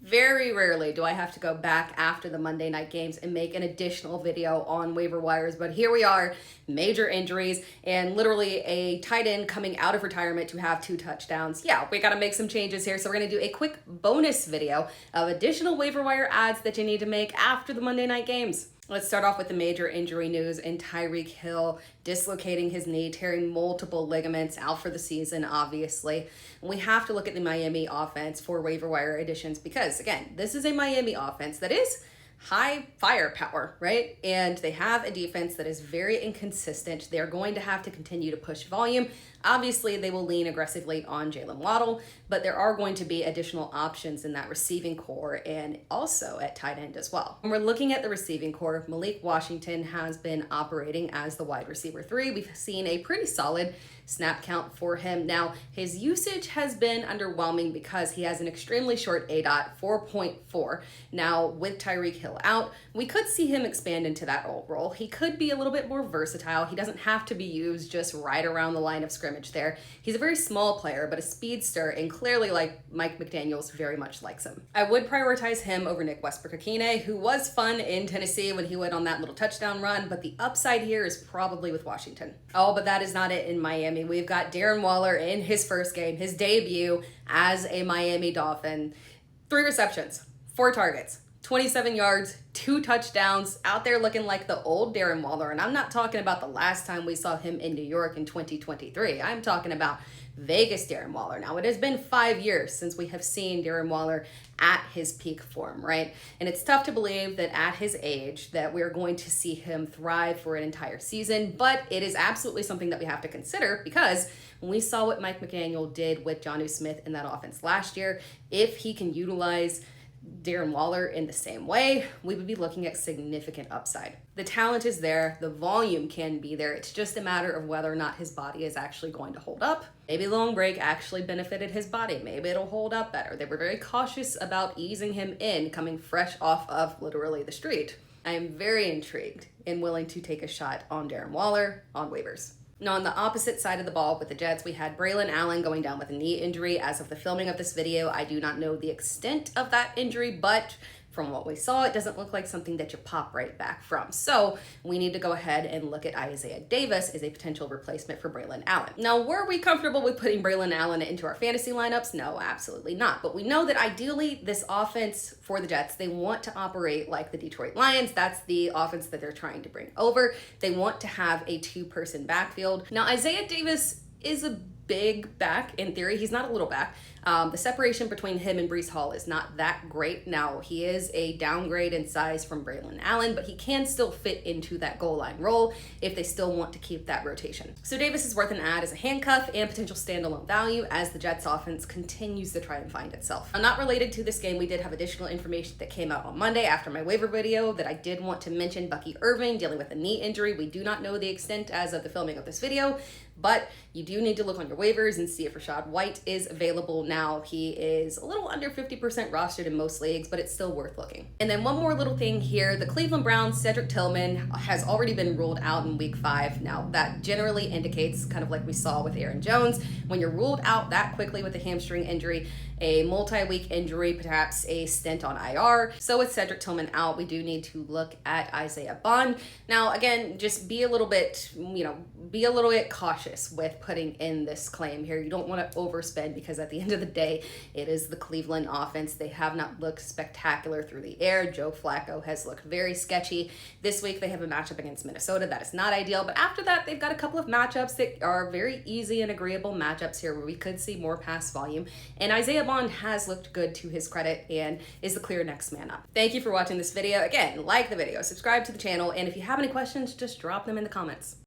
Very rarely do I have to go back after the Monday night games and make an additional video on waiver wires, but here we are, major injuries, and literally a tight end coming out of retirement to have 2 touchdowns. Yeah, we gotta make some changes here, so we're gonna do a quick bonus video of additional waiver wire adds that you need to make after the Monday night games. Let's start off with the major injury news and Tyreek Hill dislocating his knee, tearing multiple ligaments, out for the season, obviously. We have to look at the Miami offense for waiver wire additions because, again, this is a Miami offense that is high firepower, right? And they have a defense that is very inconsistent. They're going to have to continue to push volume. Obviously, they will lean aggressively on Jalen Waddle, but there are going to be additional options in that receiving core and also at tight end as well. When we're looking at the receiving core, Malik Washington has been operating as the wide receiver 3. We've seen a pretty solid snap count for him. Now, his usage has been underwhelming because he has an extremely short ADOT, 4.4. Now, with Tyreek Hill out, we could see him expand into that role. He could be a little bit more versatile. He doesn't have to be used just right around the line of scrimmage there. He's a very small player, but a speedster, and clearly, like Mike McDaniels, very much likes him. I would prioritize him over Nick Westbrook-Ikhine, who was fun in Tennessee when he went on that little touchdown run, but the upside here is probably with Washington. Oh, but that is not it in Miami. We've got Darren Waller in his first game, his debut as a Miami Dolphin. 3 receptions, 4 targets, 27 yards, 2 touchdowns, out there looking like the old Darren Waller. And I'm not talking about the last time we saw him in New York in 2023. I'm talking about Vegas Darren Waller. Now, it has been 5 years since we have seen Darren Waller at his peak form, right? And it's tough to believe that at his age that we're going to see him thrive for an entire season, but it is absolutely something that we have to consider because when we saw what Mike McDaniel did with Jonnu Smith in that offense last year, if he can utilize Darren Waller in the same way, we would be looking at significant upside. The talent is there, the volume can be there. It's just a matter of whether or not his body is actually going to hold up. Maybe the long break actually benefited his body. Maybe it'll hold up better. They were very cautious about easing him in, coming fresh off of literally the street. I am very intrigued and willing to take a shot on Darren Waller on waivers. Now, on the opposite side of the ball with the Jets, we had Braelon Allen going down with a knee injury. As of the filming of this video, I do not know the extent of that injury, but from what we saw, it doesn't look like something that you pop right back from. So we need to go ahead and look at Isaiah Davis as a potential replacement for Braelon Allen. Now, were we comfortable with putting Braelon Allen into our fantasy lineups? No, absolutely not. But we know that ideally this offense for the Jets, they want to operate like the Detroit Lions. That's the offense that they're trying to bring over. They want to have a 2-person backfield. Now, Isaiah Davis is a big back in theory. He's not a little back. The separation between him and Breece Hall is not that great. Now, he is a downgrade in size from Braelon Allen, but he can still fit into that goal line role if they still want to keep that rotation. So Davis is worth an add as a handcuff and potential standalone value as the Jets offense continues to try and find itself. Now, not related to this game, we did have additional information that came out on Monday after my waiver video that I did want to mention. Bucky Irving dealing with a knee injury. We do not know the extent as of the filming of this video, but you do need to look on your waivers and see if Rachaad White is available now. He is a little under 50% rostered in most leagues, but it's still worth looking. And then one more little thing here, the Cleveland Browns, Cedric Tillman has already been ruled out in week 5. Now, that generally indicates, kind of like we saw with Aaron Jones, when you're ruled out that quickly with a hamstring injury, a multi-week injury, perhaps a stint on IR. So with Cedric Tillman out, we do need to look at Isaiah Bond. Now, again, just be a little bit, cautious with putting in this claim here. You don't want to overspend because at the end of the day, it is the Cleveland offense. They have not looked spectacular through the air. Joe Flacco has looked very sketchy. This week, they have a matchup against Minnesota. That is not ideal. But after that, they've got a couple of matchups that are very easy and agreeable matchups here where we could see more pass volume. And Isaiah Bond has looked good to his credit and is the clear next man up. Thank you for watching this video. Again, like the video, subscribe to the channel, and if you have any questions, just drop them in the comments.